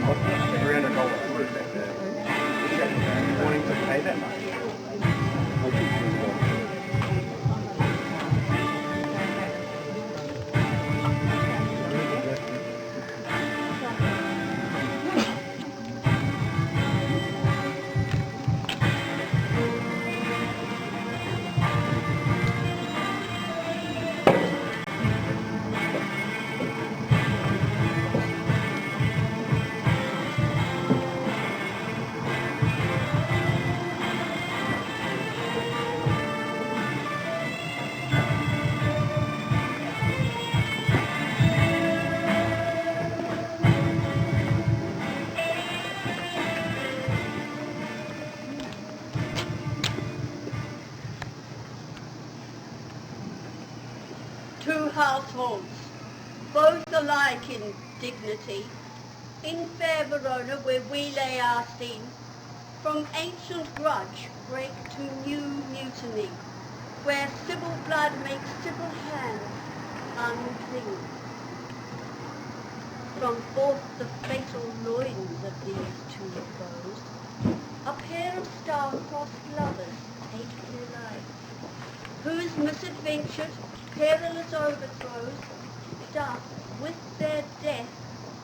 Wanting to pay that much. Two households, both alike in dignity, in fair Verona where we lay our scene, from ancient grudge break to new mutiny, where civil blood makes civil hands unclean. From forth the fatal loins of these two foes, a pair of star-crossed lovers take their lives, whose misadventured perilous overthrows doth with their death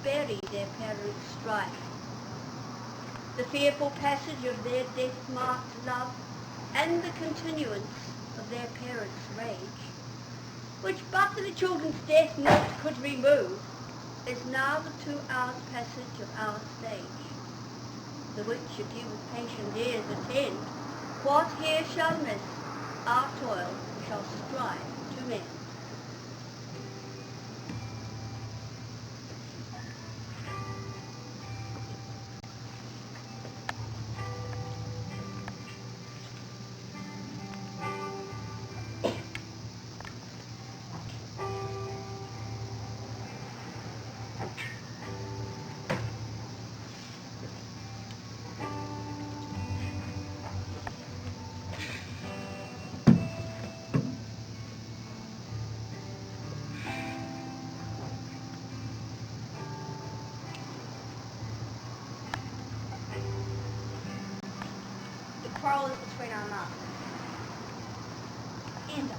bury their parents' strife. The fearful passage of their death-marked love and the continuance of their parents' rage, which but for the children's death naught could remove, is now the 2 hours passage of our stage, the which if you with patient ears attend, what here shall miss, our toil shall strive to mend. Quarrel is between our masters and us.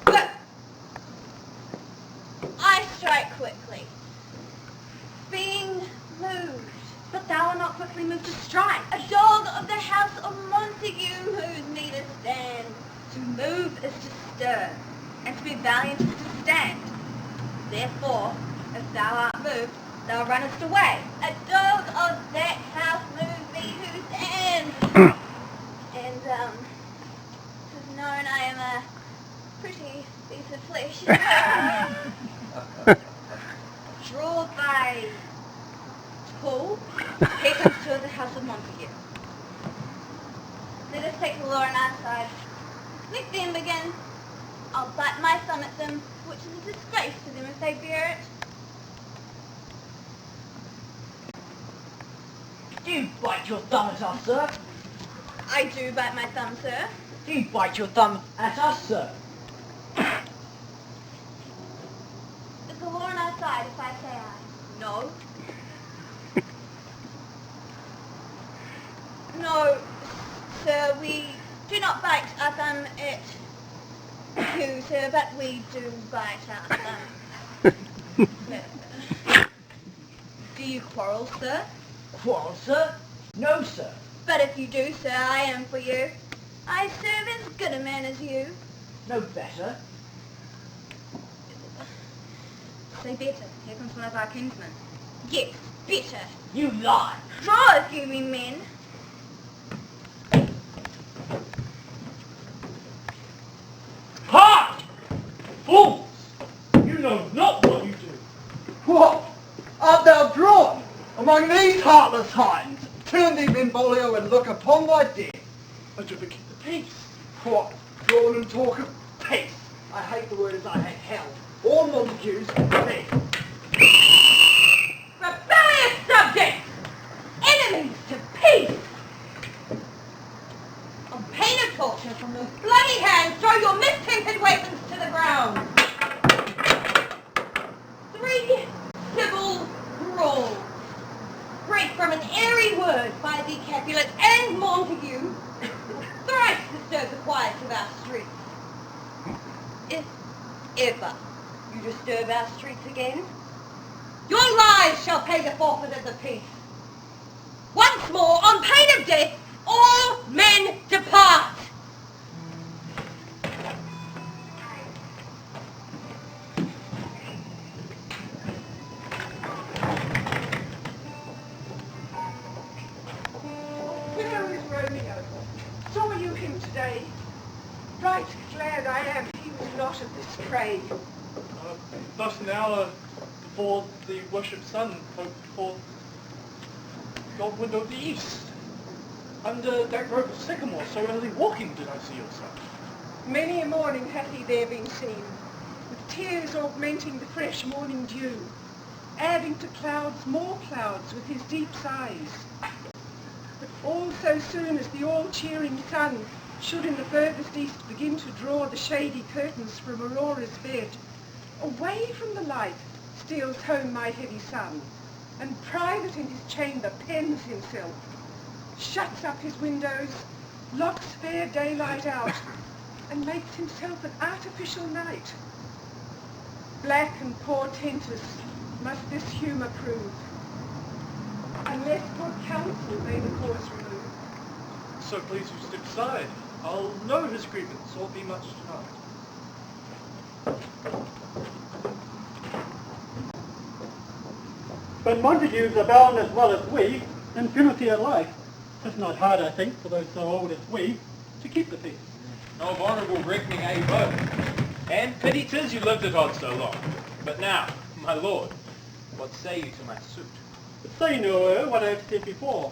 But I strike quickly, being moved. But thou art not quickly moved to strike. A dog of the house of Montague whose need is stand. To move is to stir, and to be valiant is to stand. Therefore, if thou art moved, thou runnest away. A dog of that house moves me who stands. And, 'tis known I am a pretty piece of flesh. Draw by pull, take us to the house of Montague. Let us take the law on our side. Let them begin. I'll bite my thumb at them, which is a disgrace to them if they bear it. Do you bite your thumb at us, sir? I do bite my thumb, sir. Do you bite your thumb at us, sir? Is the law on our side if I say I? No. No, sir, we do not bite our thumb at you, sir, but we do bite our thumb. Do you quarrel, sir? Quarrel, sir? No, sir. But if you do, sir, I am for you. I serve as good a man as you. No better. Say better. Here comes one of our kinsmen. Yes, better. You lie. Draw if you be men. Ha! Fools! You know not what you do. What? Art thou drawn among these heartless hinds? Turn thee, Benvolio, and look upon thy death. But you forget the peace. What? Drawn and talk of peace. I hate the word as I hate hell. All Montagues, peace. Rebellious subjects! Enemies to peace! On pain of torture from those bloody hands, throw your mistempered weight an airy word by thee, Capulet and Montague, thrice disturb the quiet of our streets. If ever you disturb our streets again, your lives shall pay the forfeit of the peace. Once more, on pain of death, all men depart. Where is Romeo? Saw you him today? Right glad I am he was not of this prey. Thus an hour before the worshipped sun broke forth your window of the east. Under that grove of sycamore, so early walking did I see yourself. Many a morning hath he there been seen, with tears augmenting the fresh morning dew, adding to clouds more clouds with his deep sighs. But all so soon as the all-cheering sun should in the furthest east begin to draw the shady curtains from Aurora's bed, away from the light steals home my heavy son, and private in his chamber pens himself, shuts up his windows, locks fair daylight out, and makes himself an artificial night. Black and portentous must this humour prove, unless good counsel may the cause remove. So please you step aside. I'll know his grievance, or be much tonight. But Montagues are bound as well as we, in penalty alike. It's not hard, I think, for those so old as we, to keep the peace. Of honourable reckoning a both. And pity 'tis you lived at odds so long. But now, my lord, what say you to my suit? Say no, what I have said before.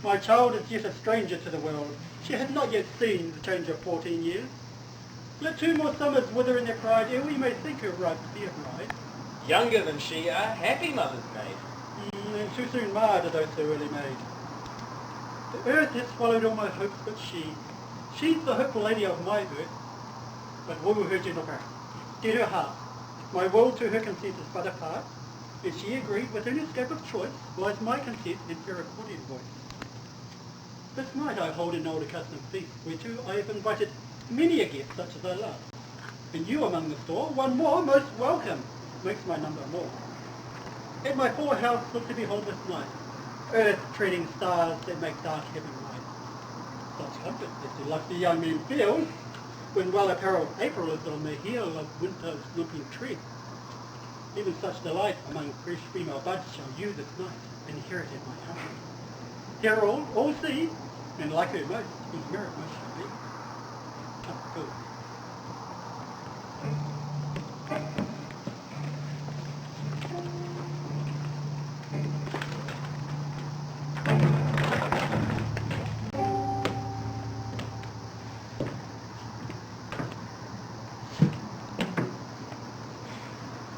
My child is yet a stranger to the world. She has not yet seen the change of 14 years. Let 2 more summers wither in their pride, ere we may think her right to be a bride. Younger than she, a happy mother's maid. And too soon marred are those so early made. The earth has swallowed all my hopes but she's the hopeful lady of my earth. But woe her gentle heart, dear her heart. My will to her consent is but a part. If she agreed within her scope of choice, lies my consent in fair accordion voice. This night I hold an old accustomed feast, whereto I have invited many a guest such as I love. And you among the store, one more most welcome, makes my number more. At my poor house look to behold this night, earth treading stars that make dark heaven light. Such comfort as the lusty young men feel, when well-apparelled April is on the heel of winter's limping tread. Even such delight among fresh female buds shall you this night inherit at my heart. Hear all see, and like her most, whose merit most shall be. Up goes.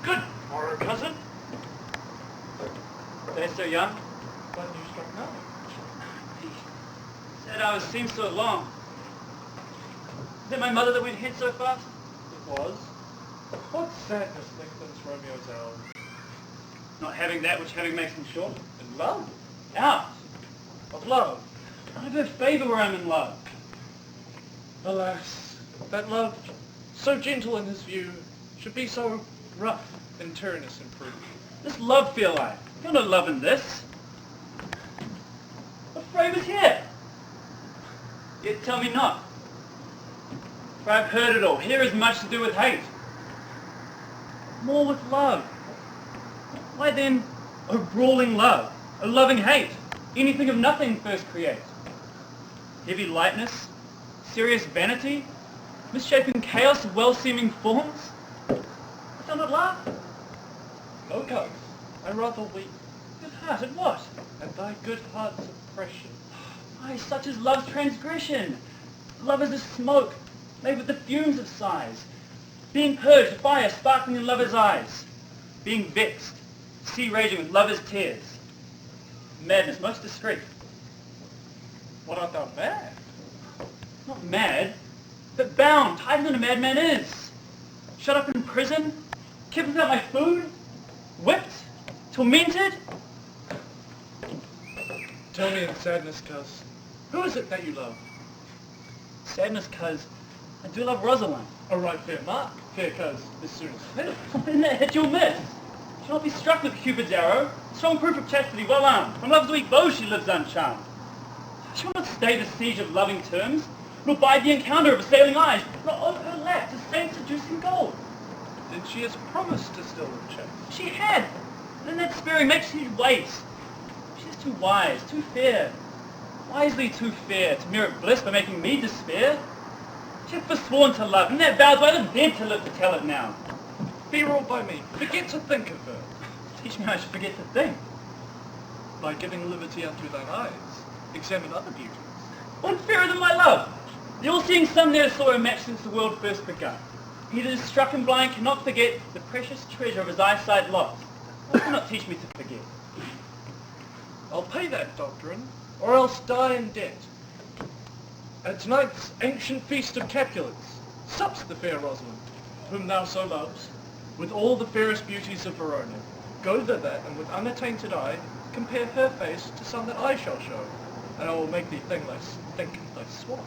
Good morrow, cousin. They're so young. When you struck now. Said I was seen so long. Is it my mother that went hence so fast? It was. What sadness lengthens Romeo's hours? Not having that which having makes them short. In love? Out. Of love? I have a favour where I'm in love. Alas, that love, so gentle in his view, should be so rough and tyrannous in proof. This love feel I. You're not loving this. What frame is here? Yet tell me not. For I've heard it all. Here is much to do with hate. More with love. Why then, O brawling love, O loving hate, anything of nothing first create. Heavy lightness, serious vanity, misshapen chaos of well-seeming forms. I shall not laugh. No, cuz, I rather weep Good heart, at what? at thy good heart's oppression. Why, such is love's transgression. Love is a smoke, made with the fumes of sighs, being purged, fire sparkling in lover's eyes, being vexed, sea raging with lover's tears, madness most discreet. What art thou, mad? Not mad, but bound, tighter than a madman is. Shut up in prison, kept without my food, whipped, tormented. Tell me in sadness, cuz, who is it that you love? Sadness, cuz, I do love Rosalind. A right fair mark, fair cuz, as soon as fit. Then that hit you'll miss. She'll not be struck with Cupid's arrow. Strong proof of chastity, well armed. From love's weak bow she lives uncharmed. She will not stay the siege of loving terms, nor bide the encounter of assailing eyes, nor ope her lap to stain seducing gold. Then she has promised to still the chase. She had. Then that sparing makes she wait. She is too wise, too fair. Wisely too fair to merit bliss by making me despair. She hath forsworn to love, and that vows by the dead to live to tell it now. Be ruled by me. Forget to think of her. Teach me how I should forget to think. By giving liberty unto thine eyes, examine other beauties. One fairer than my love. The all-seeing sun ne'er saw a match since the world first begun. He that is struck and blind cannot forget the precious treasure of his eyesight lost. Why cannot teach me to forget? I'll pay that doctrine, or else die in debt. At tonight's ancient feast of Capulets, sups the fair Rosalind, whom thou so loves, with all the fairest beauties of Verona. Go thither, and with unattainted eye, compare her face to some that I shall show, and I will make thee think thy swan.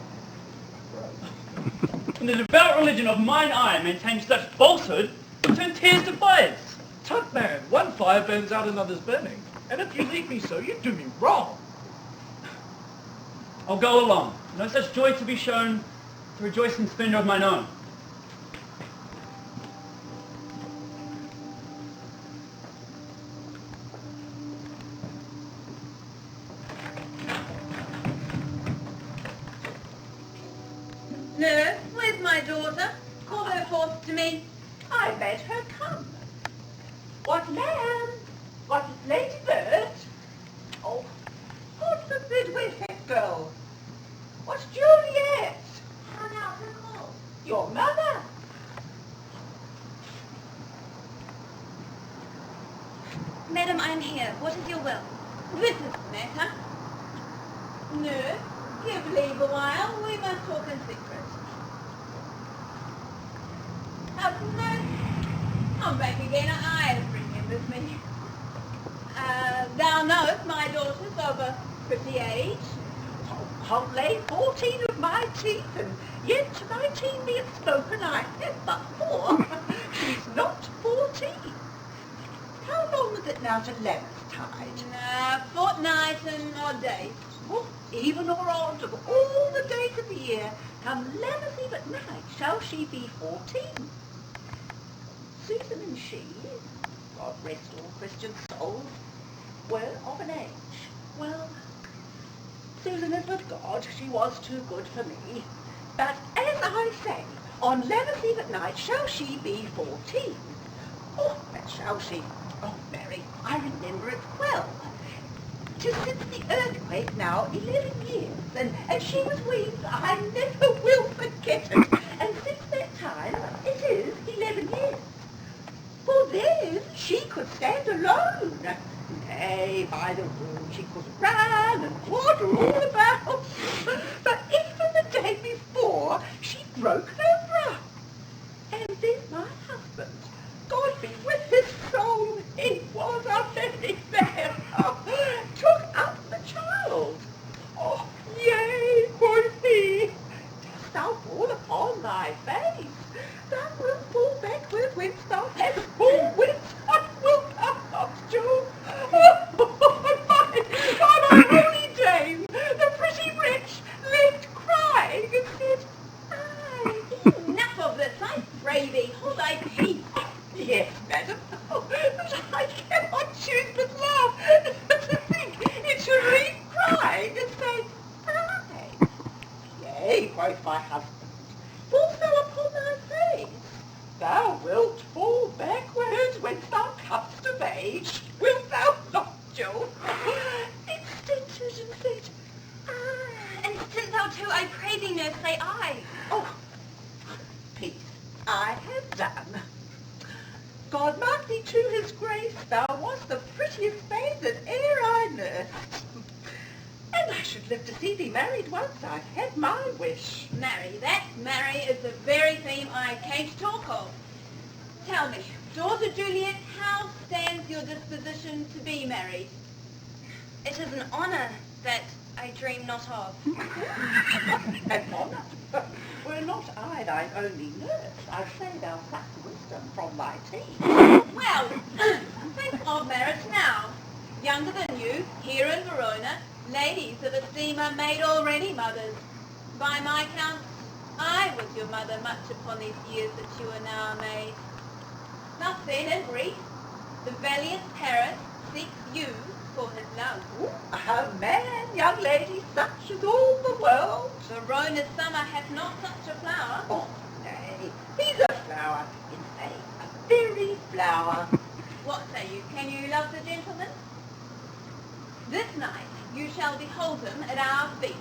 And the devout religion of mine eye maintains such falsehood, turn tears to fires. Tut man, one fire burns out another's burning, and if you leave me so, you do me wrong. I'll go along. No such joy to be shown, to rejoice in splendour of mine own. Nurse, where's my daughter? Call her forth to me. I bade her come. What, ma'am? What, Ladybird? Oh, God forbid, where's that girl? What's Juliet? How now, her call? Your mother. Madam, I am here. What is your will? This is the matter. Nurse, give leave a while. We must talk in secret. Nurse, come back again. I have remembered me. Thou knowest my daughter's of a pretty age. I'll lay 14 of my teeth, and yet to 19 be it spoken, I have but 4. She's not 14. How long is it now to Lammastide? Fortnight and odd days. Oh, even or odd, of all the days of the year, come Lammas Eve at night shall she be 14. Susan and she, God rest all Christian souls, were of an age. Well, Susan is with God, she was too good for me. But as I say, on Lammas Eve at night shall she be 14. Oh, but shall she? Oh, Mary, I remember it well. 'Tis since the earthquake now 11 years, and she was weaned. I never will forget it. And since that time, it is 11 years. For then she could stand alone. Nay, by the rule, she could run and waddle all about. But even the day before, she broke her bra. And then my husband, God be with his soul, he was a very man, took up the child. Oh, yea, quoth he, dost thou fall upon thy face? Thou wilt fall backward whence thou hast fallen, whence I will come up, Joe. Oh, my holy dame, the pretty wretch left crying and said, aye. Enough of this, I pray thee. Hold thy peace. Yes, madam. Oh, but I cannot choose but laugh. To think it should leave crying and say, aye. Yea, quoth my husband, fall thou upon thy face. Thou wilt fall backwards when thou comest of age. Wilt thou not, Joe? It stented and said, aye. And since thou too, I pray thee, nurse, say aye. Oh, peace, I have done. God mark thee to his grace, thou wast the prettiest maid that e'er I nursed. And I should live to see thee married once I've had my wish. Marry is the very theme I came to talk of. Tell me, daughter Juliet, how stands your disposition to be married? It is an honour that I dream not of. And honour. Were not I thine only nurse, I'd say thou sucked wisdom from thy teeth. Well, think of merits now. Younger than you, here in Verona, ladies of esteem are made already mothers. By my count, I was your mother much upon these years that you are now made. Thus then, in brief, the valiant Paris seeks you for his love. A man, young lady, such as all the world. Verona's summer hath not such a flower. Oh, nay, he's a flower, in faith, a very flower. What say you? Can you love the gentleman? This night you shall behold him at our feast.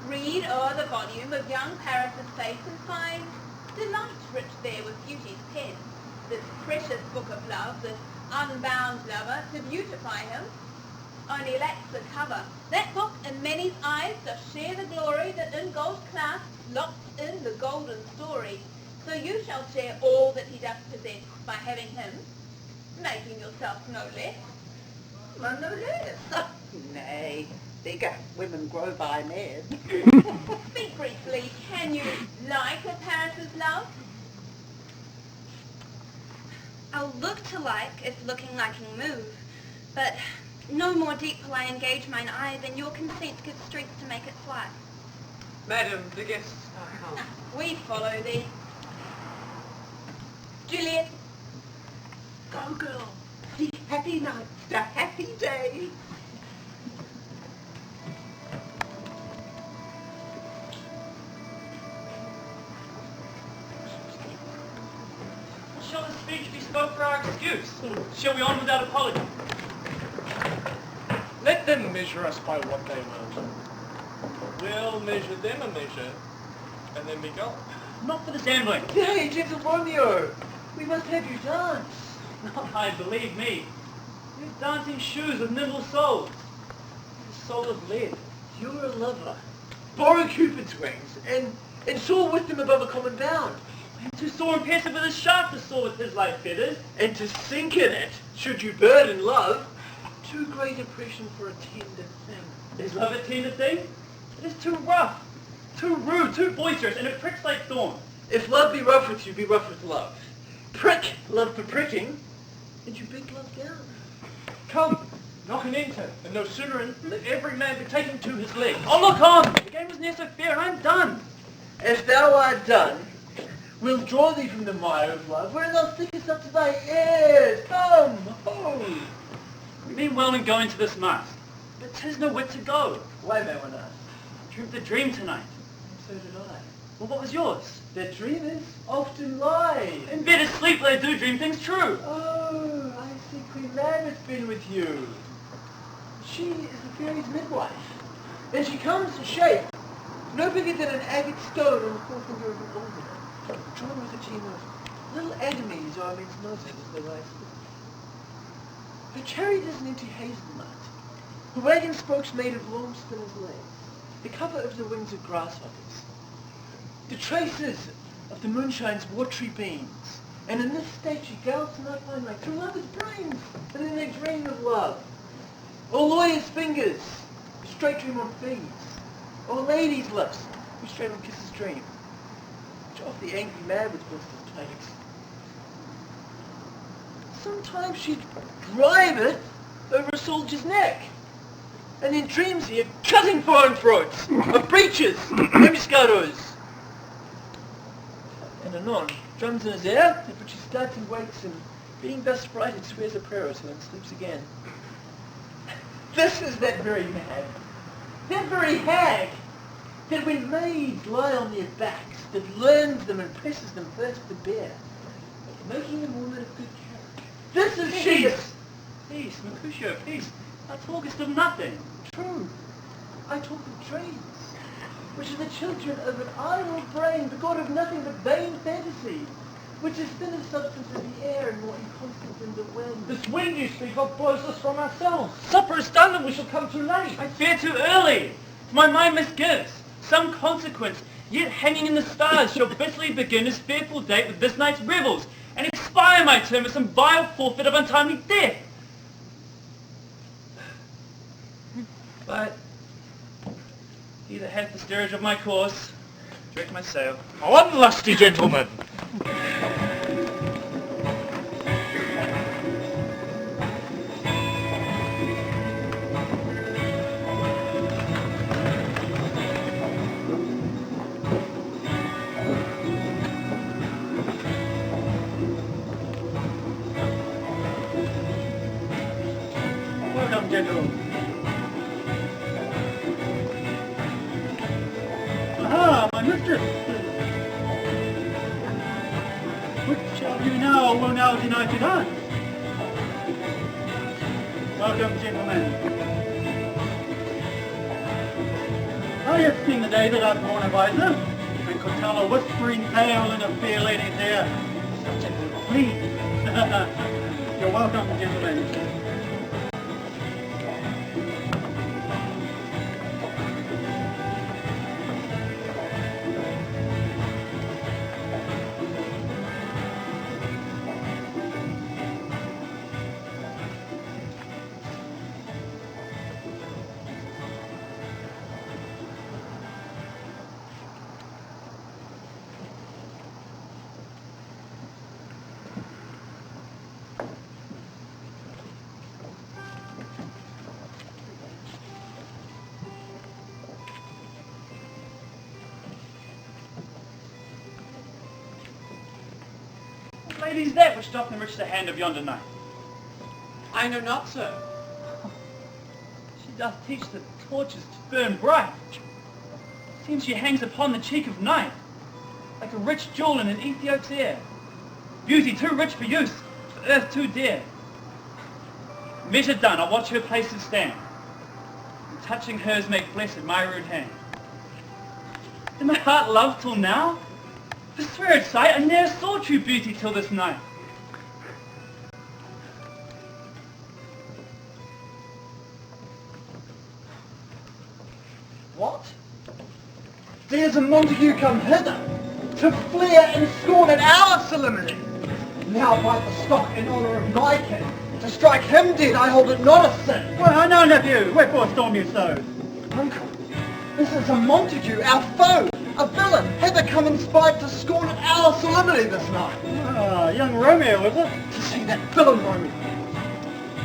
Read o'er the volume of young Paris's face and find delight writ there with beauty's pen. This precious book of love, this unbound lover, to beautify him, only lacks the cover. That book in many's eyes doth share the glory that in gold clasps locks in the golden story. So you shall share all that he doth possess by having him, making yourself no less. No less. Nay, bigger women grow by men. Speak briefly, can you like a Paris's love? I'll look to like if looking liking move, but no more deep will I engage mine eye than your consent gives strength to make it fly. Madam, the guests are come. We follow thee. Juliet, Go, girl. The happy nights, the happy days. Shall the speech be spoke for our excuse? Shall we on without apology? Let them measure us by what they will. We'll measure them a measure, and then be gone. Not for the gambling. Hey, gentle Romeo, we must have you dance. Not I, believe me. They're dancing shoes with nimble soles. The soul of lead. You're a lover. Borrow Cupid's wings, and soar with them above a common bound. And to soar and pierce it with his shaft, to soar with his light feathers. And to sink in it, should you bird in love, too great oppression for a tender thing. Is love a tender thing? It is too rough, too rude, too boisterous, and it pricks like thorn. If love be rough with you, be rough with love. Prick love for pricking, and you big love down. Come, knock an enter, and no sooner in, let every man be taken to his leg. Oh, look on! The game was near so fair, and I'm done. If thou art done, we'll draw thee from the mire of love, where thou stickest up to thy ears. Come, ho! We mean well in going to this mast, but 'tis no wit to go. Why may one ask? Dreamt the dream tonight. So did I. Well, what was yours? That dreamers often lie. In bed asleep, they do dream things true. Oh, I see Queen Mab has been with you. She is the fairy's midwife, and she comes in shape no bigger than an agate stone on the forefinger of an alder, drawn with a team of little enemies or men's noses as they lie asleep. Her chariot is an empty hazelnut. Her wagon spokes made of long spinner's legs. The cover of the wings of grasshoppers. The traces of the moonshine's watery beams. And in this state she gallops night by night through lovers' brains, and then they dream of love. Or lawyers' fingers, who straight dream on fees. Or ladies' lips, who straight on kisses dream. Which off the angry mad with blisters takes. Sometimes she'd drive it over a soldier's neck, and then dreams he of cutting foreign throats, of breeches, emboscados. And anon, drums in his ear, at which he starts and wakes, and being thus frighted swears a prayer or two and sleeps again. This is that very mad, that very hag, that when maids lie on their backs, that learns them and presses them first to bear, making them women of good character. This is she. Peace, Mercutio, peace. Thou talkest of nothing. True. I talk of dreams, which are the children of an idle brain, begot of nothing but vain fantasy, which is thinner substance of the air and more inconstant than the wind. This wind you speak of blows us from ourselves. Supper is done and we shall come too late. I fear too early. My mind misgives. Some consequence, yet hanging in the stars, shall bitterly begin his fearful date with this night's revels, and expire my term with some vile forfeit of untimely death. But He that hath the steerage of my course, direct my sail. On, lusty gentlemen! Welcome, gentlemen. Aha, my mistress. Which of you now will now deny to dance? Welcome, gentlemen. I have seen the day that I've worn a visor and could tell a whispering tale in a fair lady's ear. Such a good queen. You're welcome, gentlemen. What lady is that which doth enrich the hand of yonder knight? I know not, sir. She doth teach the torches to burn bright. Seems she hangs upon the cheek of night, like a rich jewel in an Ethiop's ear. Beauty too rich for use, for earth too dear. Measure done, I'll watch her places stand, and touching hers make blessed my rude hand. Did my heart love till now? For swear at sight, I ne'er saw true beauty till this night. What? Dares a Montague come hither, to fleer and scorn at our solemnity? Now bite the stock in honour of my king. To strike him dead, I hold it not a sin. Well, now, nephew, wherefore storm you so? Uncle, this is a Montague, our foe, a villain, hither come in spite to scorn at our solemnity this night. Ah, young Romeo, is it? To see that villain Romeo.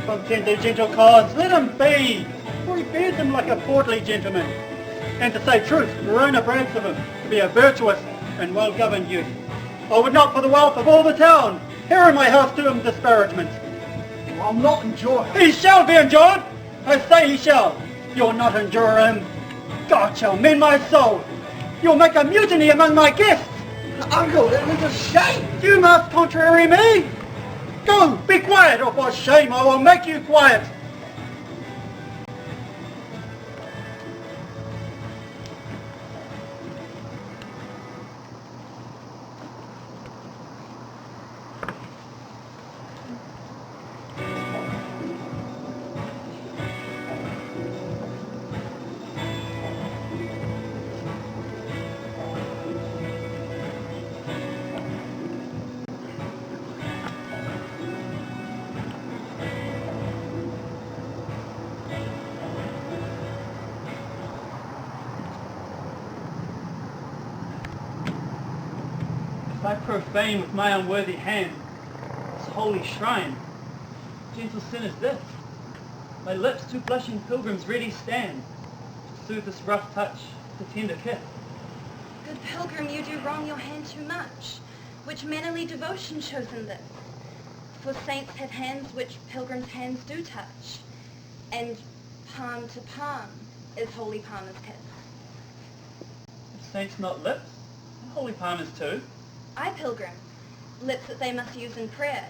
Content their gentle cause, let him be, for he bears him like a portly gentleman. And to say truth, Verona brags of him to be a virtuous and well-governed youth. I would not for the wealth of all the town hear in my house do him disparagement. I'll not endure him. He shall be endured! I say he shall. You'll not endure him. God shall mend my soul. You'll make a mutiny among my guests. Uncle, it is a shame. You must contrary me. Go, be quiet, or for shame I will make you quiet. If I profane with my unworthy hand this holy shrine, gentle sin is this. My lips to blushing pilgrims ready stand, to soothe this rough touch, the tender kiss. Good pilgrim, you do wrong your hand too much. Which mannerly devotion shows in this? For saints have hands which pilgrims' hands do touch, and palm to palm is holy palmer's kiss. If saints not lips, and holy palmers too. I, pilgrim, lips that they must use in prayer.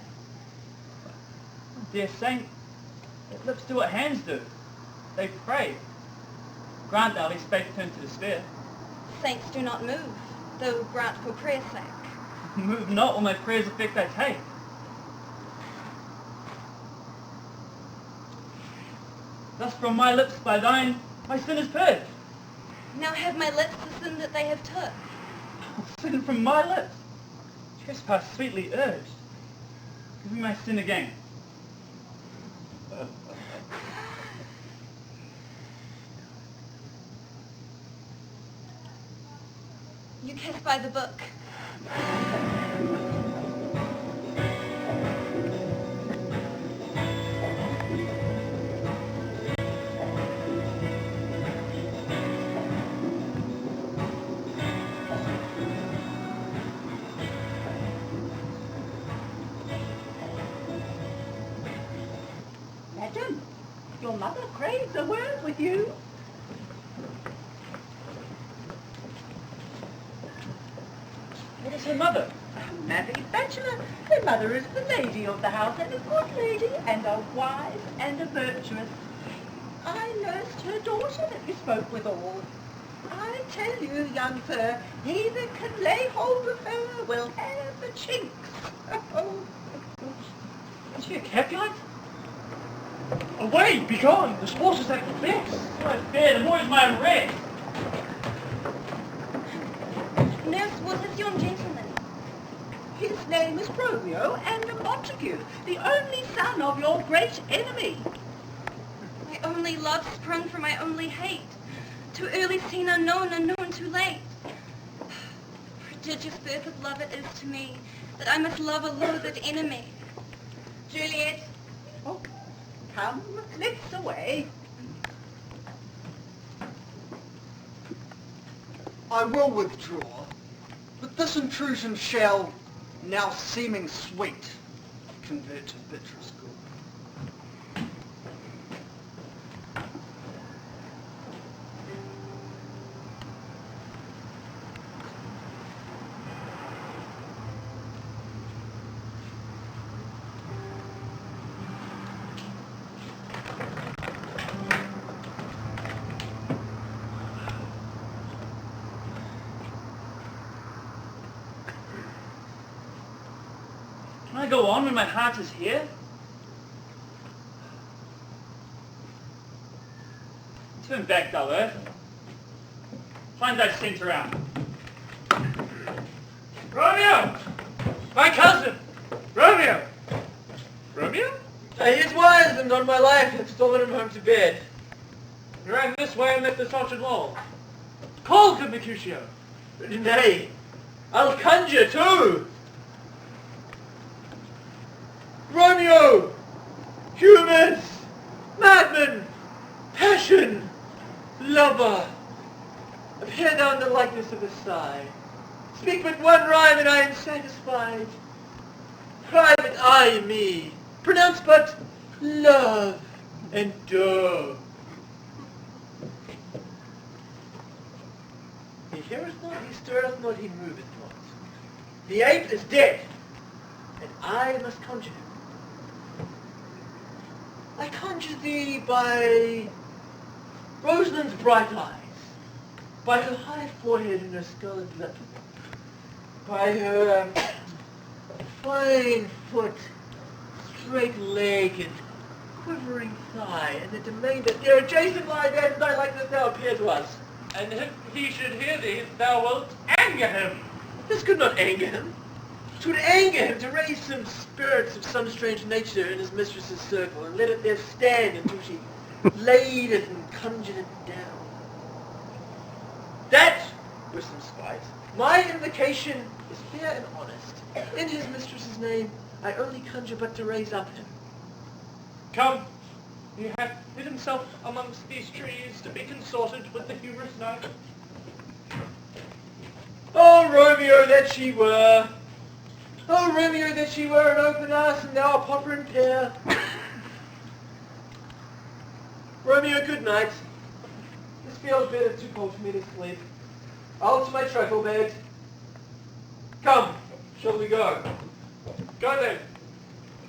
Dear saint, that lips do what hands do. They pray. Grant thou lest faith turn to despair. Saints do not move, though grant for prayer's sake. Move not, will my prayers effect I take. Thus from my lips by thine, my sin is purged. Now have my lips the sin that they have took. Sin from my lips. Trespass sweetly urged. Give me my sin again. You kiss by the book. Madam, your mother craves a word with you. What is her mother? A married bachelor. Her mother is the lady of the house, and a good lady, and a wise and a virtuous. I nursed her daughter that you spoke withal. I tell you, young sir, he that can lay hold of her will have the chinks. Oh. Is she a Capulet? Away, begone! The sport is at the fix. I fear the more is my red. Nurse, what is yon gentleman? His name is Romeo, and a Montague, the only son of your great enemy. My only love sprung from my only hate. Too early seen unknown, unknown too late. Prodigious birth of love it is to me, that I must love a loathed enemy. Juliet, Oh, come, let's away. I will withdraw, but this intrusion shall, now seeming sweet, convert to bitterest gall. Can I go on when my heart is here? Turn back, thou earth. Find thy centre out. Romeo! My cousin! Romeo! Romeo? He is wise, and on my life hath stolen him home to bed. He ran this way and left this orchard wall. Call, good Mercutio! Nay, I'll conjure too! Romeo! Humans! Madman! Passion! Lover! Appear thou in the likeness of a sigh. Speak but one rhyme and I am satisfied. Cry but I me. Pronounce but love and dove. He heareth not, he stirreth not, he moveth not. The ape is dead, and I must conjure him. I conjure thee by Rosalind's bright eyes, by her high forehead and her scarlet lip, by her fine foot, straight leg, and quivering thigh, and the domain that there adjacent lie there to thy likeness thou appear to us. And if he should hear thee, thou wilt anger him. This could not anger him. 'Twould anger him to raise some spirits of some strange nature in his mistress's circle, and let it there stand until she laid it and conjured it down. That was some spite. My invocation is fair and honest. In his mistress's name, I only conjure but to raise up him. Come, he hath hid himself amongst these trees to be consorted with the humorous knight. Oh, Romeo, that she were! Oh, Romeo, that she were an open ass and thou a popper and pear! Romeo, good night. This feels better too cold for me to sleep. I'll to my truckle bed. Come, shall we go? Go then.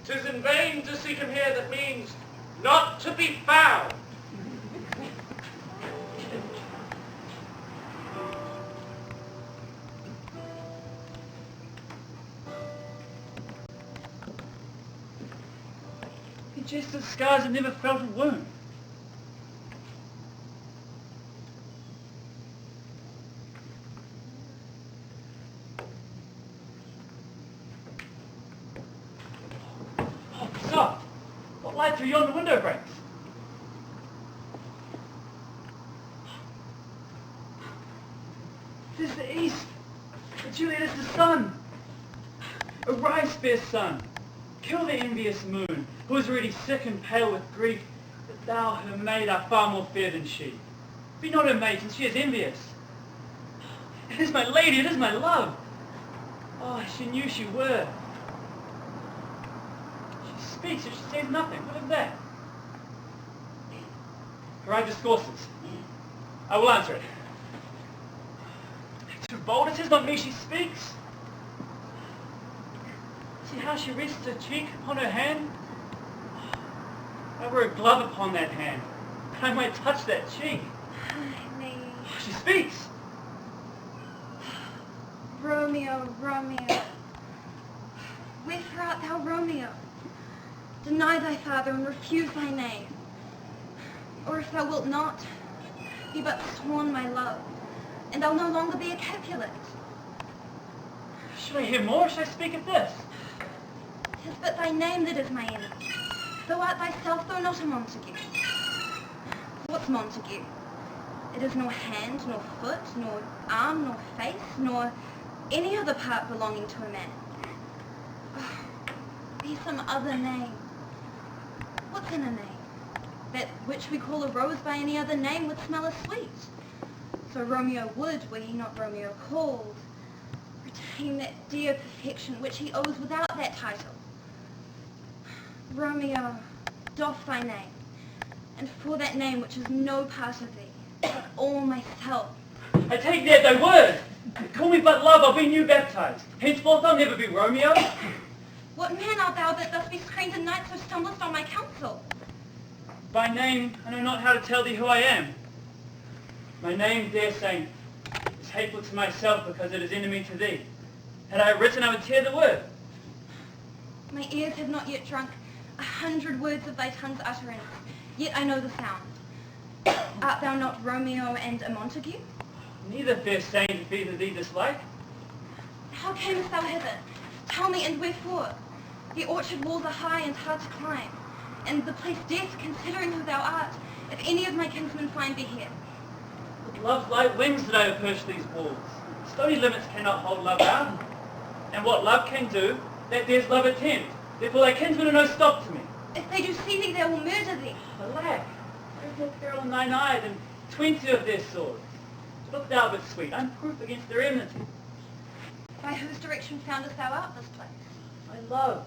'Tis in vain to seek him here that means not to be found. He jested scars and never felt a wound. Oh, stop! What light through yonder window breaks? Tis the east. Juliet is the sun. Arise, fair sun. Kill the envious moon, who is already sick and pale with grief, that thou, her maid, art far more fair than she. Be not her maid, since she is envious. It is my lady, it is my love. Oh, she knew she were. She speaks, and she says nothing. What of that? Her eye discourses. I will answer it. Too bold, it is not me she speaks. See how she rests her cheek upon her hand? I wear a glove upon that hand, and I might touch that cheek. Me. She speaks. Romeo, Romeo. Wherefore art thou Romeo? Deny thy father and refuse thy name. Or if thou wilt not, be but sworn my love, and I'll no longer be a Capulet. Should I hear more, or should I speak of this? 'Tis but thy name that is my enemy. Thou art thyself, though not a Montague. What's Montague? It is nor hand, nor foot, nor arm, nor face, nor any other part belonging to a man. Oh, be some other name. What's in a name? That which we call a rose by any other name would smell as sweet. So Romeo would, were he not Romeo called, retain that dear perfection which he owes without that title. Romeo, doff thy name, and for that name which is no part of thee, but all myself. I take that thy word. Call me but love, I'll be new baptized. Henceforth I'll never be Romeo. What man art thou that thus bescreened a knight so stumblest on my counsel? By name, I know not how to tell thee who I am. My name, dear saint, is hateful to myself because it is enemy to thee. Had I written, I would tear the word. My ears have not yet drunk 100 words of thy tongue's utterance, yet I know the sound. Art thou not Romeo and a Montague? Neither, fair saint, if either thee dislike. How camest thou hither? Tell me, and wherefore? The orchard walls are high and hard to climb, and the place death, considering who thou art, if any of my kinsmen find thee here. With love's light wings did I approach these walls. Stony limits cannot hold love out. And what love can do, that dares love attempt. Therefore thy kinsmen are no stop to me. If they do see thee, they will murder thee. Alack, there is more peril in thine eye than 20 of their swords. Look thou but sweet, I'm proof against their enmity. By whose direction foundest thou out this place? My love,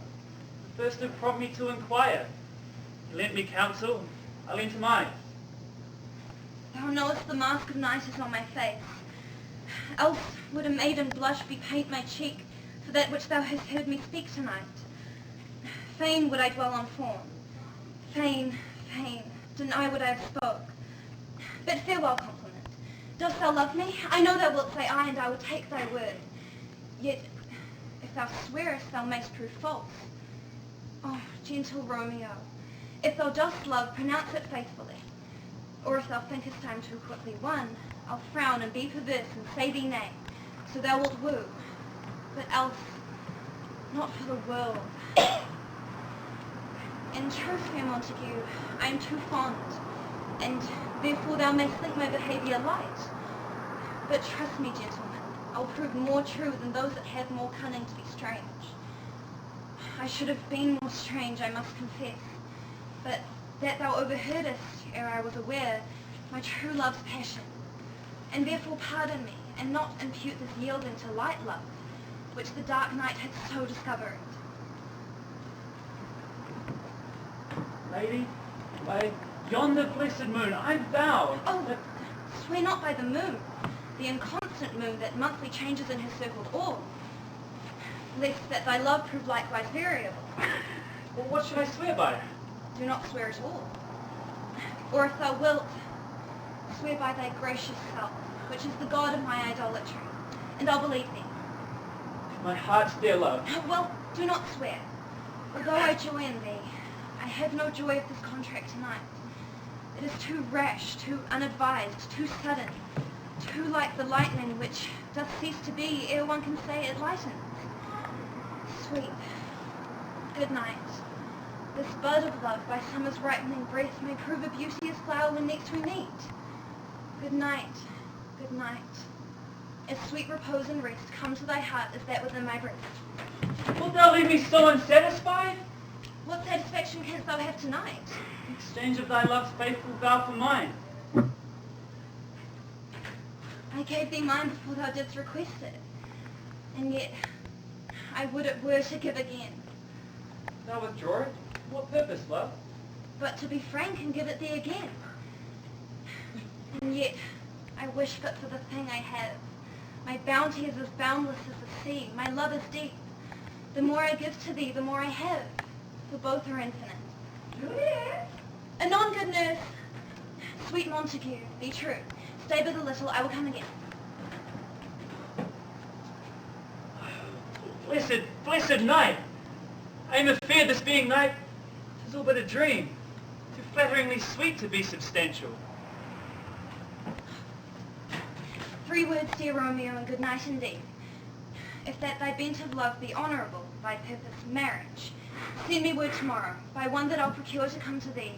the first who prompt me to inquire. He lent me counsel, I lent him eyes. Thou knowest the mask of night is on my face. Else would a maiden blush bepaint my cheek for that which thou hast heard me speak tonight. Fain would I dwell on form. Fain, deny what I have spoke. But farewell, compliment. Dost thou love me? I know thou wilt say aye, and I will take thy word. Yet, if thou swearest, thou mayst prove false. Oh, gentle Romeo, if thou dost love, pronounce it faithfully. Or if thou thinkest I am too quickly won, I'll frown and be perverse and say thee nay, so thou wilt woo. But else, not for the world. In truth, fair Montague, I am too fond, and therefore thou mayst think my behaviour light. But trust me, gentlemen, I'll prove more true than those that have more cunning to be strange. I should have been more strange, I must confess, but that thou overheardest, ere I was aware, my true love's passion, and therefore pardon me, and not impute this yielding to light love, which the dark night had so discovered. Lady, by yonder blessed moon, I vow Oh, that... swear not by the moon, the inconstant moon that monthly changes in her circled orb, lest that thy love prove likewise variable. Well, what should I swear by? Do not swear at all. Or if thou wilt, swear by thy gracious self, which is the god of my idolatry, and I'll believe thee. My heart's dear love. Well, do not swear. Although I joy in thee, I have no joy of this contract tonight. It is too rash, too unadvised, too sudden, too like the lightning which doth cease to be ere one can say it lightens. Sweet, good night. This bud of love by summer's ripening breath may prove a beauteous flower when next we meet. Good night, as sweet repose and rest come to thy heart as that within my breast. Wilt thou leave me so unsatisfied? What satisfaction canst thou have tonight? In exchange of thy love's faithful vow for mine. I gave thee mine before thou didst request it, and yet I would it were to give again. Thou withdraw it? What purpose, love? But to be frank and give it thee again. And yet I wish but for the thing I have. My bounty is as boundless as the sea. My love is deep. The more I give to thee, the more I have. For both are infinite. Juliet! Anon, good nurse. Sweet Montague, be true. Stay but a little, I will come again. Blessed night! I am afeard this being night, 'tis all but a dream. Too flatteringly sweet to be substantial. 3 words, dear Romeo, and good night indeed. If that thy bent of love be honourable, thy purpose marriage, send me word tomorrow, by one that I'll procure to come to thee,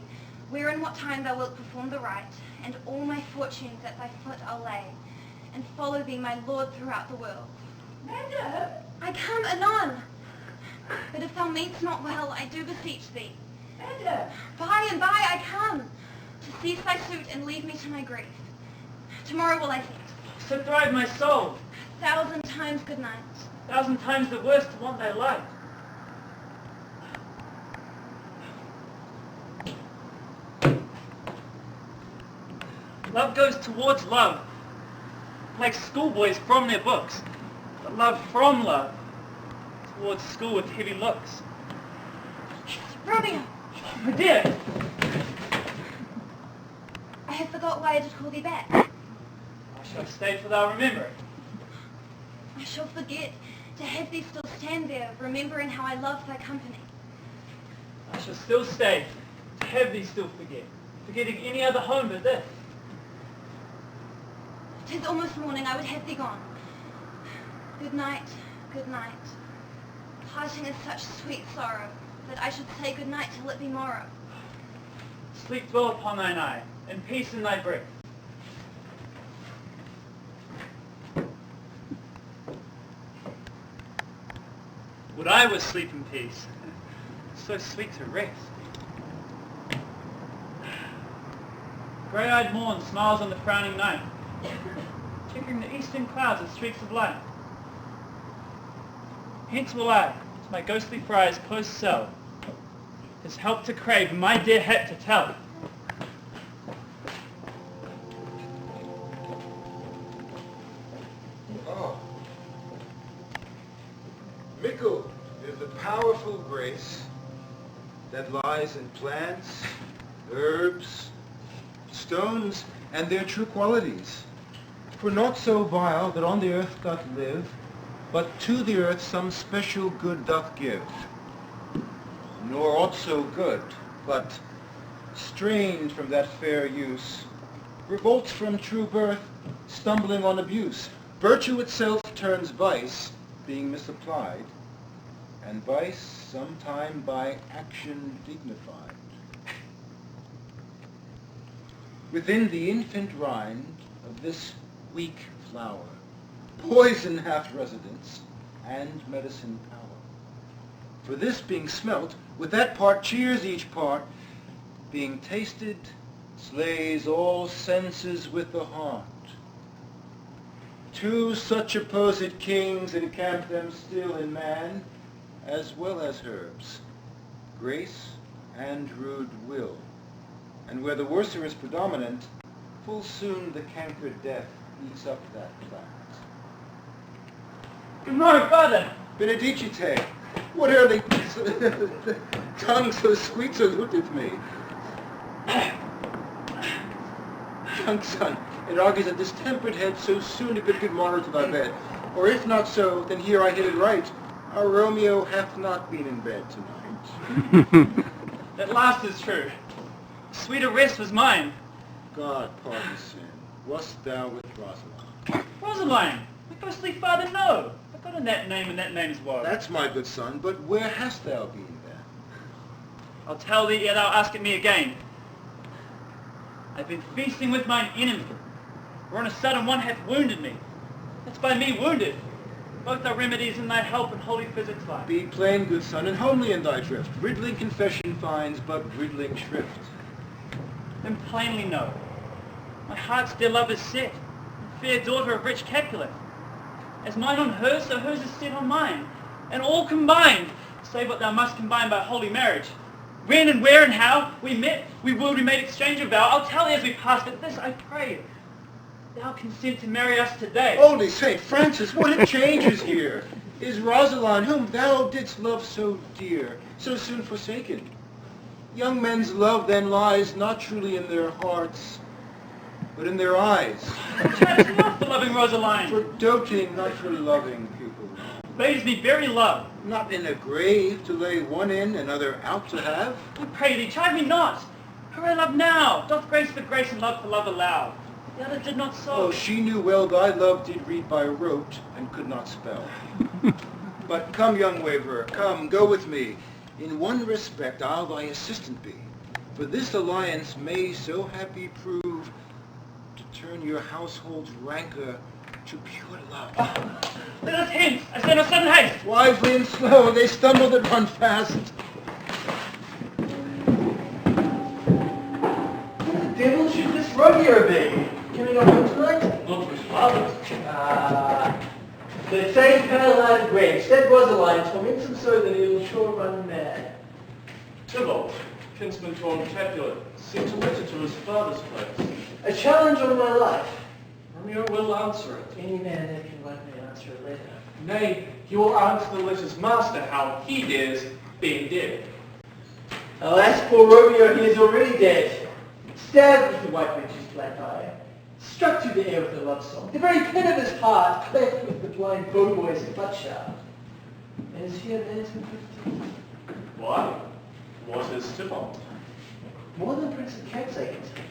where and what time thou wilt perform the rite, and all my fortunes at thy foot I'll lay, and follow thee, my lord, throughout the world. Madam! I come anon, but if thou mean'st not well, I do beseech thee. Madam! By and by I come, to cease thy suit and leave me to my grief. Tomorrow will I see it. So thrive my soul, 1,000 times good night. 1,000 times the worse to want thy light. Love goes towards love, like schoolboys from their books, but love from love, towards school with heavy looks. Romeo, My dear! I have forgot why I did call thee back. I shall stay till thou remember it. I shall forget to have thee still stand there, remembering how I loved thy company. I shall still stay, to have thee still forget, forgetting any other home but this. 'Tis almost morning, I would have thee gone. Good night, good night. Parting is such sweet sorrow, that I should say good night till it be morrow. Sleep dwell upon thine eye, and peace in thy breath. Would I was sleep in peace, so sweet to rest. Grey-eyed morn smiles on the frowning night, checkering the eastern clouds with streaks of light. Hence will I, to my ghostly friar's close cell, his help to crave, my dear hat to tell. Oh. Mickle is the powerful grace that lies in plants, herbs, stones, and their true qualities. For naught so vile that on the earth doth live, but to the earth some special good doth give. Nor aught so good, but strained from that fair use, revolts from true birth, stumbling on abuse. Virtue itself turns vice, being misapplied, and vice sometime by action dignified. Within the infant rind of this weak flower, poison hath residence, and medicine power. For this being smelt, with that part cheers each part, being tasted, slays all senses with the heart. Two such opposite kings encamp them still in man, as well as herbs, grace and rude will. And where the worser is predominant, full soon the cankered death eats up that plant. Good morning, Father. Benedicite, what early tongue so sweet saluteth me? Young son, it argues that this tempered head so soon to bid good morrow to thy bed. Or if not so, then here I hit it right. Our Romeo hath not been in bed tonight. That last is true. Sweeter rest was mine. God pardon sin. Wast thou with Rosalind? Rosaline, my ghostly father, no. Forgotten that name and that name's woe. That's my good son, but where hast thou been then? I'll tell thee ere thou ask it me again. I've been feasting with mine enemy, for on a sudden one hath wounded me. That's by me wounded. Both are remedies in thy help and holy physics lie. Be plain, good son, and homely in thy drift. Riddling confession finds but riddling shrift. Then plainly know, my heart's dear love is set, fair daughter of rich Capulet. As mine on hers, so hers is set on mine, and all combined, save what thou must combine by holy marriage. When and where and how we met, we willed, we made exchange of vow. I'll tell thee as we passed, but this I pray, thou consent to marry us today. Holy Saint Francis, what a change is here! Is Rosaline, whom thou didst love so dear, so soon forsaken? Young men's love then lies not truly in their hearts, but in their eyes. Perhaps enough for loving Rosaline. For doting, not for loving people. Bades me very love. Not in a grave to lay one in, another out to have. I pray thee, chide me not. Her I love now. Doth grace for grace and love for love allow. The other did not so. Oh, she knew well thy love did read by rote, and could not spell. But come, young waverer, come, go with me. In one respect I'll thy assistant be. For this alliance may so happy prove to turn your household's rancor to pure love. Let us hence, I say no sudden haste. Wisely and slow, they stumble that run fast. Who the devil should this Romeo be? Can we not home tonight? Not to his father's. The same pale-eyed wench, said Rosaline, torments him so that he'll sure run mad. Tybalt, kinsman to old Capulet, sent a letter to his father's place. A challenge on my life. Romeo will answer it. Any man that can like me answer a letter. Nay, he will answer the letter's master how he dares, being dead. Alas, poor Romeo, he is already dead. Stabbed with the white witch's black eye. Struck through the air with a love song. The very pin of his heart cleft with the blind bowboy's butt shaft. And is he a man to 15? Why? What is Tybalt? More than Prince of Cats, I can tell.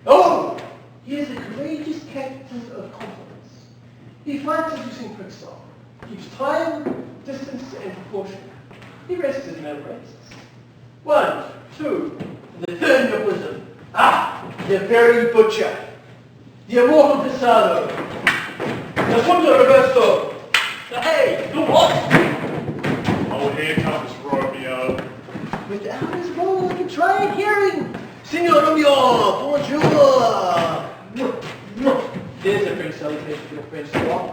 Oh! He is a courageous captain of confidence. He fights using principle. Keeps time, distance, and proportion. He rests his no rests. 1, 2, the third in your bosom. Ah! The very butcher. The immortal Pisano. The Punto Roberto. The hey! The what? Oh, here comes Romeo. Without his role, I can try hearing. Signor Romeo, bonjour. There's a French salutation to a French squaw.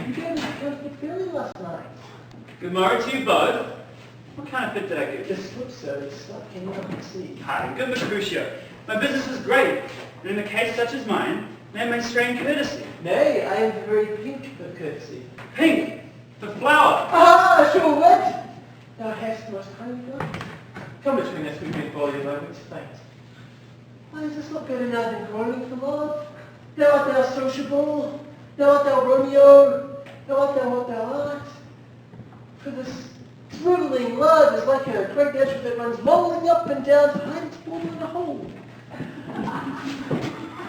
You gave us a perfect feeling last night. Good morrow to you, bud. What kind of fit did I give The you? slip, sir, the slip came up and see. Hi, good Mercutio. My business is great, and in a case such as mine, may I strain courtesy. Nay, I am very pink for courtesy. Pink, the flower. Ah, sure what? Thou hast most kindly done. Come between us, we big volume moments, thanks. Why is this not better now than groaning for love? Thou art thou sociable, thou art thou Romeo, thou art thou what thou art. For this thrilling love is like a great edge that runs lolling up and down to hide its bottom in a hole.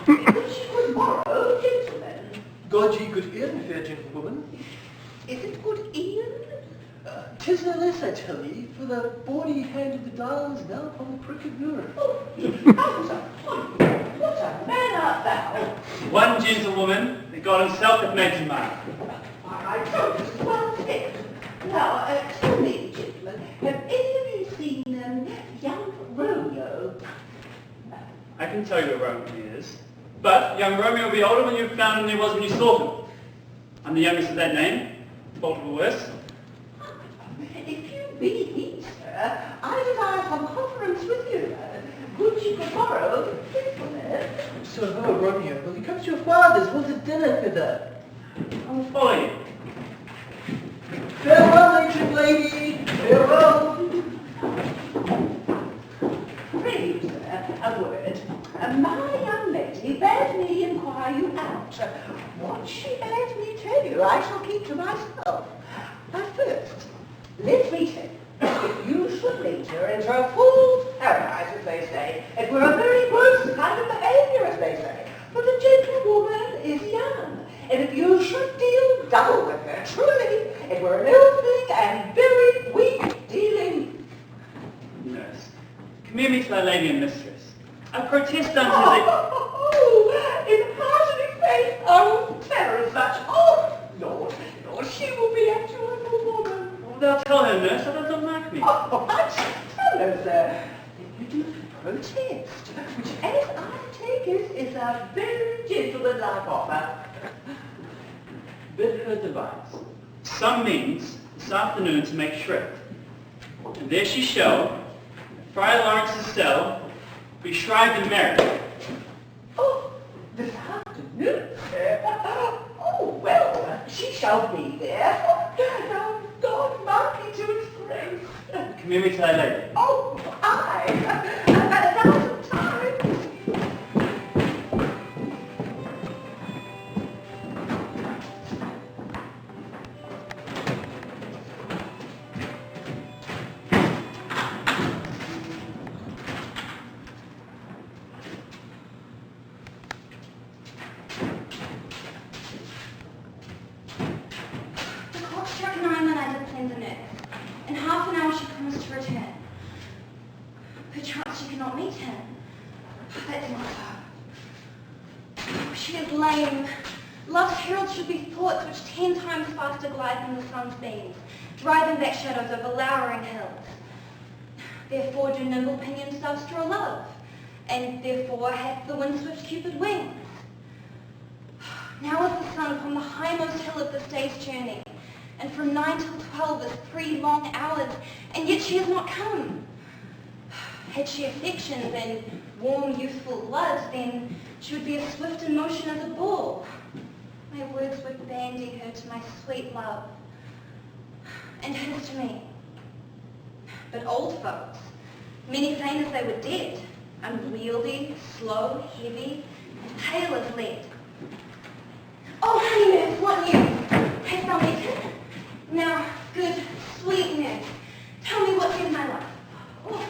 Good morrow, gentlemen. God ye good ear, fair gentlewoman. Is it good Ian? 'Tis no less, I tell ye, for the bawdy hand of the dial is now upon the crooked mirror. What a man art thou? One gentlewoman that God himself hath made to mine. I told you well said. Now, tell me, gentlemen, have any of you seen young Romeo? I can tell you where Romeo is, but young Romeo will be older when you've found him than he was when you sought him. I'm the youngest of that name, fault of the worst. If you be he, sir, I desire some conference with you. Would you tomorrow, gentlemen? So, hello, Romeo. Will you come to your father's? What's a dinner thither? I'll follow you. Farewell, ancient lady. Farewell. Pray, sir, a word. My young lady bade me inquire you out. What she bade me tell you, I shall keep to myself. But first, let me tell you, if you should later enter a fool's paradise, as they say, it were a very worse kind of behaviour, as they say. For the gentlewoman is young, and if you should deal double with her, truly, it were an ill thing and very weak dealing. Nurse, commend me to thy lady and mistress. I protest unto thee. Oh, in heart and in faith, I will terror as much. Oh, protest, which, as I take it, is a very gentlemanlike offer. Bid her device. Some means this afternoon to make shrift. And there she shall, Friar Lawrence's cell, be shrived and married. Oh, this afternoon, sir? Oh, well, she shall be there. Oh, God, mark me to its grace. Commune me to thy lady. Oh, aye, 1,000 times. The clock struck 9 when I did send the nurse. In half an hour she promised to return. Perchance she cannot meet him. That's not so. She is lame. Love's heralds should be thoughts which 10 times faster glide than the sun's beams, driving back shadows over lowering hills. Therefore do nimble pinions doves draw love, and therefore hath the wind-swift Cupid wings. Now is the sun upon the highmost hill of this day's journey, and from 9 till 12 is 3 long hours, and yet she has not come. Had she affections and warm youthful blood, then she would be as swift in motion as a bull. My words would bandy her to my sweet love, and his to me. But old folks, many fain as they were dead, unwieldy, slow, heavy, and pale as lead. Oh, honey nurse, what news? Hast thou met him? Now, good, sweet nurse, tell me what's in my life. Oh,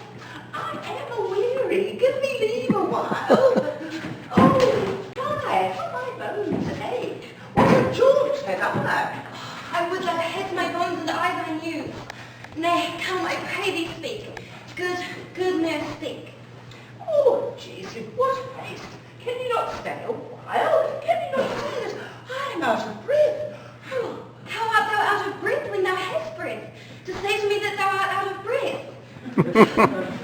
I am a-weary. Give me leave a while. Oh, why, how my bones ache. What a jaunt had I. I would that I had my bones and eyes I knew. Nay, come, I pray thee speak. Good nurse, speak. Oh, Jesus, what haste. Can you not stay a while? Can you not say that I am out of breath? Oh, How art thou out of breath when thou hast breath? To say to me that thou art out of breath.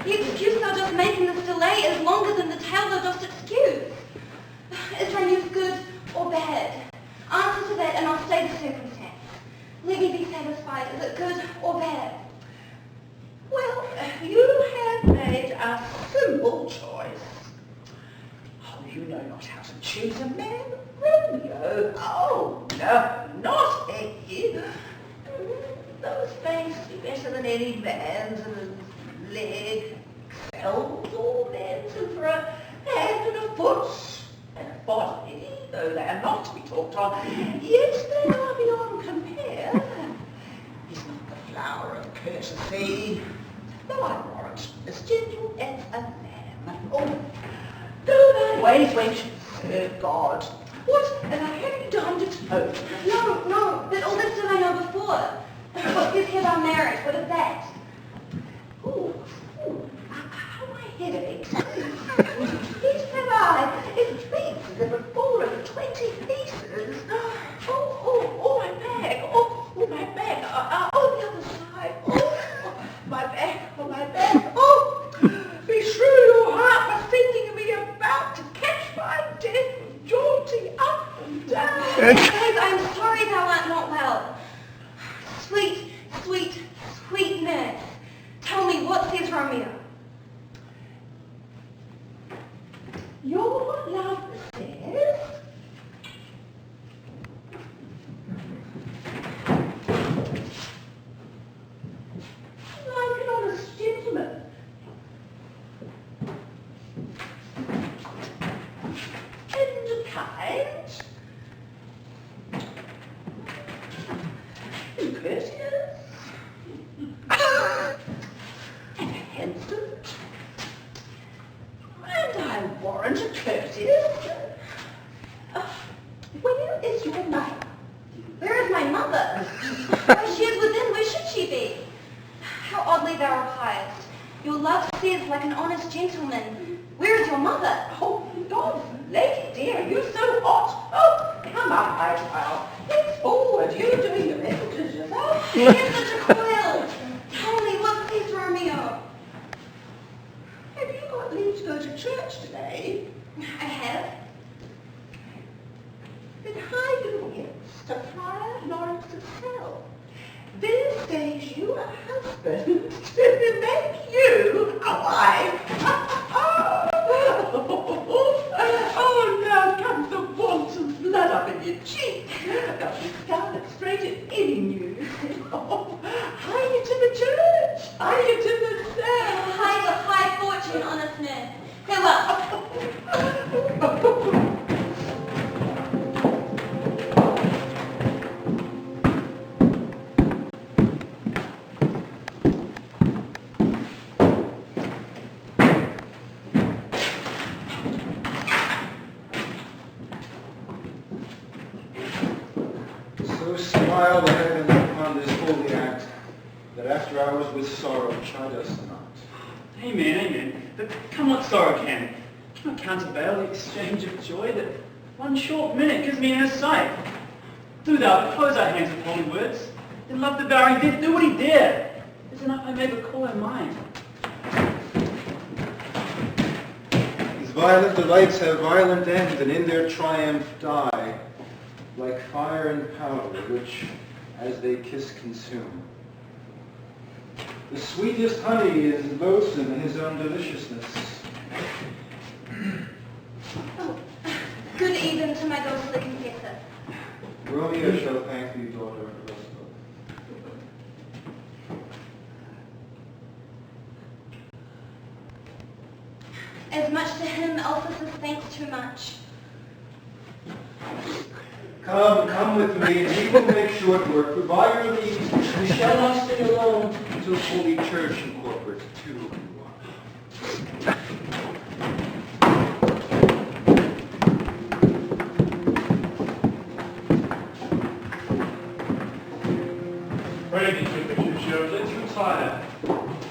The excuse thou dost make in this delay is longer than the tale thou dost excuse. Is thy news good or bad? Answer to that and I'll state the circumstance. Let me be satisfied. Is it good or bad? well, you have made a simple choice. Oh, you know not how to choose a man, Romeo. Oh, no, not he. Those fangs do better than any man's, and his leg excels all men's, and for a hand and a foot and a body, though they are not to be talked on, yet they are beyond compare. He's not the flower of courtesy, though I warrant as gentle as a lamb. Oh, go thy ways, wench, serve God. What, and have you done to toad? No, but all this did I know before. What gives here our marriage? What of that? Ooh, how my head aches. Yes, have I. It beats as if it bore in 20 pieces. Oh, my back. Oh, my back. Oh, the other side. Oh, my back. Oh, my back. Oh, beshrew your heart for thinking me about to catch my death, jaunting up and down. Babe, I'm sorry thou art not well. Sweet nurse, tell me what says Romeo? Your love says, like an honest gentleman, and kind, and courteous, and handsome, and I warrant a courteous. Where is your mother? Where is my mother? Why, she is within, where should she be? How oddly thou repliest. Your love says like an honest gentleman. Where is your mother? Oh, God, lady dear, you so hot. Oh, come up, my child. Henceforward, you doing the messages yourself. Here's such a coil. Tell me what says Romeo? Have you got leave then hide in the midst of Friar Lawrence of Hell. Then stage you a husband to make you a wife. Oh, now comes the wanton blood up in your cheek. Now the scarlet straight at eating you. Hie you to the church. Hie you to the cell. Hide a high fortune, honest man. Farewell. So smile the heaven upon this holy act, that after hours with sorrow chide us not. Amen, amen. But come what sorrow can, cannot countervail the exchange of joy that one short minute gives me in her sight. Do thou close our hands with holy words, then love devouring death, do what he dare. Is enough I may but call her mine. These violent delights have violent ends, and in their triumph die, like fire and powder, which, as they kiss, consume. The sweetest honey is loathsome in his own deliciousness. Oh, good even to my ghostly confessor. Romeo shall thank thee, daughter of the As much to him, Alphys's thanks too much. Come with me, and we will make short work, for by your leave we shall not stay alone until Holy Church and corporate too. Pray thee, good Mercutio, let's retire.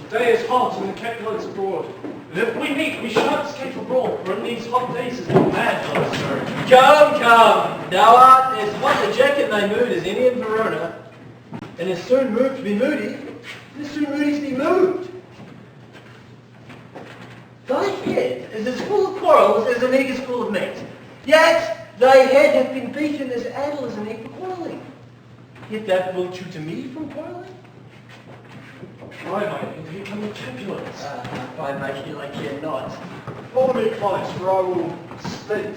The day is hot and the Capulets abroad. And if we meet, we shan't escape abroad, for in these hot days is the mad fellow stirring. Come, thou art as hot a jack in thy mood as any in Verona, and as soon moved to be moody, and as soon moody to be moved. Thy head is as full of quarrels as an egg is full of meat, yet thy head hath been beaten as addle as an egg for quarrelling. Yet that will tutor me from quarrelling? Why might he become the Capulets? If I make you like you're not. Follow me close, for I will speak.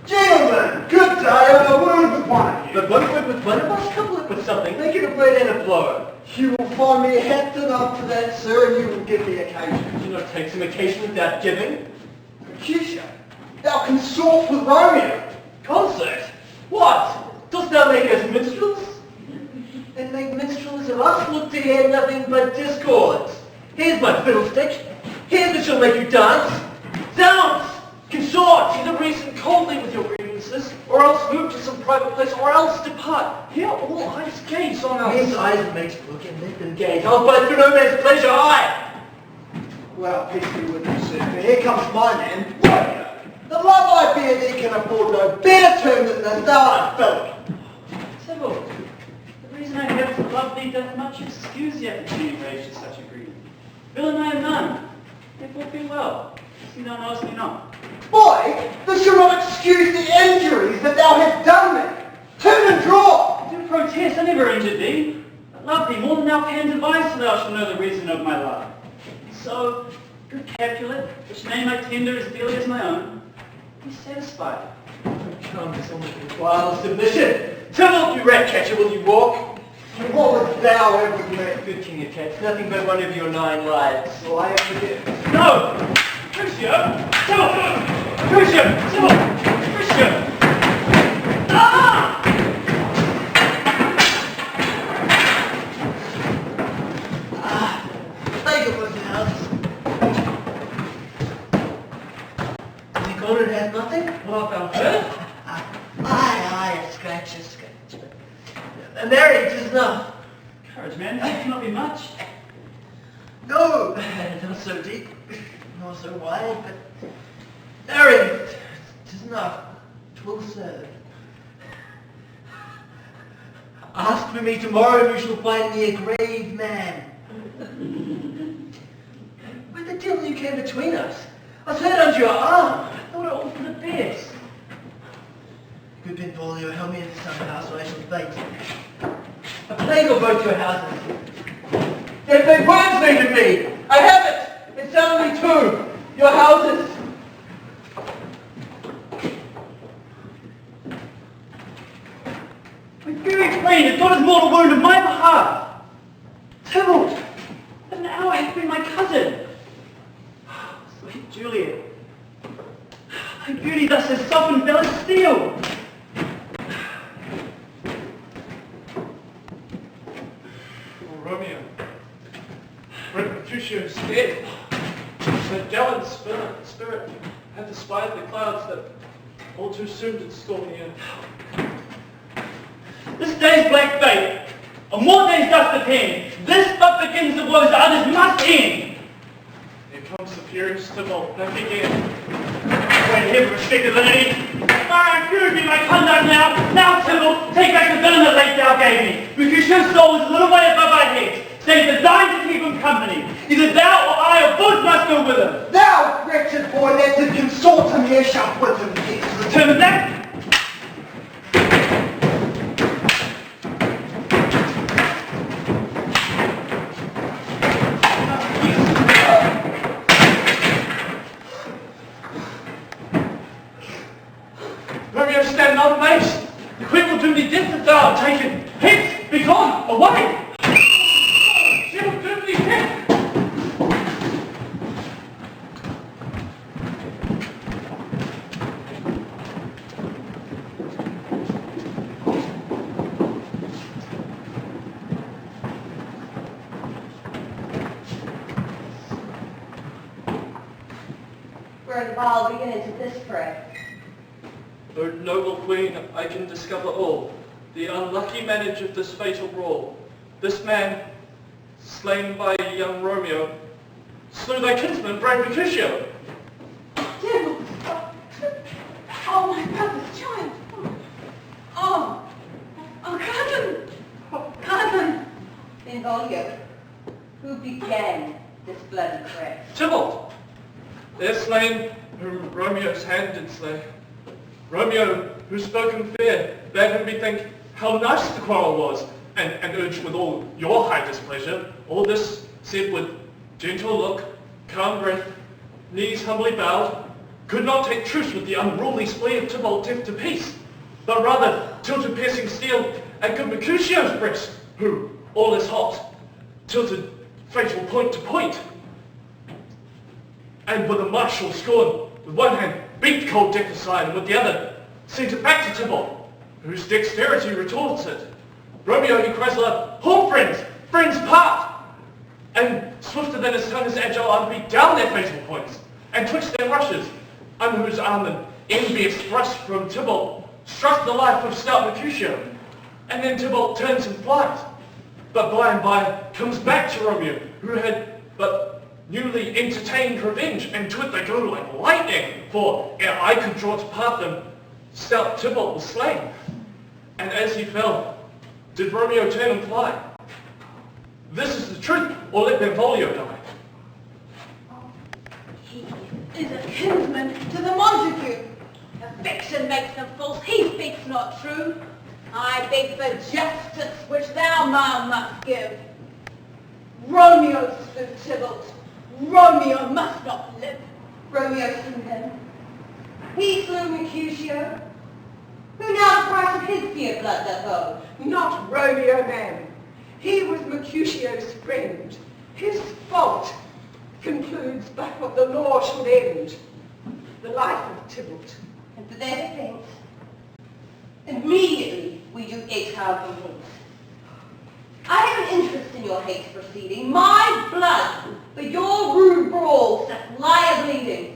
Gentlemen, good day, I have a word with one of you. But one word with one of us, couple it with something, make it a bread and a blow. You will find me happed enough for that, sir, and you will give me occasion. Do not take some occasion without giving. Mercutio, thou consort with Romeo. Consort? What? Dost thou make us minstrels? Then make minstrels of us, look to hear nothing but discords. Here's my fiddlestick. Here's what shall make you dance. Dance! Consort, either reason coldly with your grievances, or else move to some private place, or else depart. Here all eyes gaze on us. Men's eyes makes look, and let them gaze. I'll bite for no man's pleasure, I! Well, peace be with you, sir, for here comes my man, Romeo. The love I bear thee can afford no better term than thou art fellow. Sybil, the reason I have to love thee doth much excuse yet to be enraged to such a grief. Villain I am none, therefore be well. See thou knowest me not. Boy, this shall not excuse the injuries that thou hast done me. Turn and draw. Do protest, I never injured thee. I love thee more than thou can devise, so thou shalt know the reason of my love. So, good Capulet, which name I tender as dearly as my own, be satisfied. Come, this almost wild submission. Tybalt, you rat catcher, will you walk? And what would thou ever make good king of cats? Nothing but one of your 9 lives. So I have forgiven. No! Crucio! Sybil! Crucio! Sybil! Crucio! Ah! Thank you, Mr. House. Has he gone and had nothing? What art thou hurt? Aye, a scratch. Married, 'tis enough. Courage, man, that cannot be much. No, not so deep, nor so wide, but married, 'tis enough. 'Twill serve. Ask for me tomorrow, and you shall find me a grave man. Where the devil you came between us? I was hurt under your arm. I thought it all for the best. Good Benvolio, help me into some house or I shall faint. A plague will go to your houses. There's been words made of me. I have it. It's only two. Your houses. My very queen, if God is mortal wound in my behalf. Tybalt, that an hour hath been my cousin. Sweet Juliet, thy beauty thus has softened velvet steel. Romeo. Mercutio is dead. The gallant spirit had espied the clouds that all too soon did storm the earth. This day's black fate, on more days doth depend. This but begins the woes that others must end. Here comes the furious Tybalt, back again. When heaven respectability, fire and fury be my conduct now. Now, Tybalt, take back the villain that late thou gave me. Because your soul is a little way above our heads, save designed to keep him company. Either thou or I or both must go with him. Thou, wretched boy, let him consort him here shalt with him get. Determine that. Romeo, stand not amazed. The queen will do thee death if thou art taken. Hence, be gone, away. She will do thee death. Where the ball begins with this fray. O noble queen, I can discover all. The unlucky manage of this fatal brawl. This man, slain by young Romeo, slew thy kinsman, brave Mercutio. Tybalt! Oh, my brother's child! Oh, cousin! Cousin! Benvolio, who began this bloody fray? Tybalt, there slain whom Romeo's hand did slay. Romeo, who spoke in fear, bade him bethink how nice the quarrel was, and urged with all your high displeasure. All this said with gentle look, calm breath, knees humbly bowed, could not take truce with the unruly spleen of Tybalt deaf to peace, but rather tilted piercing steel at good Mercutio's breast, who, all is hot, tilted fatal point to point, and with a martial scorn, with one hand beat cold death aside, and with the other sent it back to Tybalt, whose dexterity retorts it. Romeo, he cries aloud, "Hold, friends! Friends, part!" And swifter than his tongue's agile arm beat down their fatal points, and twixt their rushes, under whose arm an envious thrust from Tybalt struck the life of stout Mercutio. And then Tybalt turns and flies, but by and by comes back to Romeo, who had but newly entertained revenge, and to it they go like lightning, for ere I could draw to part them, stout Tybalt was slain. And as he fell, did Romeo turn and fly. This is the truth, or let Benvolio die. He is a kinsman to the Montague. Affection makes them false, he speaks not true. I beg for justice which thou, man, must give. Romeo slew Tybalt. Romeo must not live. Romeo slew him. He slew Mercutio. Who now the price of his dear blood doth owe? Not Romeo, man. He was Mercutio's friend. His fault concludes but what the law should end. The life of Tybalt. And for their defense, immediately we do exile from hence. I have an interest in your hate proceeding. My blood for your rude brawls that lie a-bleeding.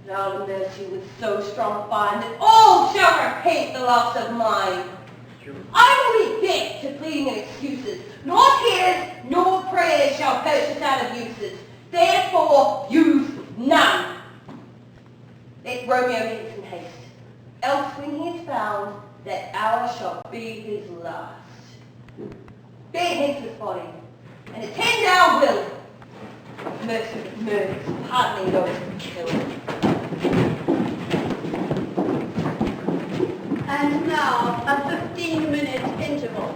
And I'll nurse you with so strong a bind that all shall repent the loss of mine. I will be deaf to pleading and excuses. Nor tears nor prayers shall purchase out abuses. Therefore use none. Let Romeo hence in haste. Else when he is found, that hour shall be his last. Bear hence his body, and attend our will. Mercy with murders, pardoning those who kill. And now a 15-minute interval.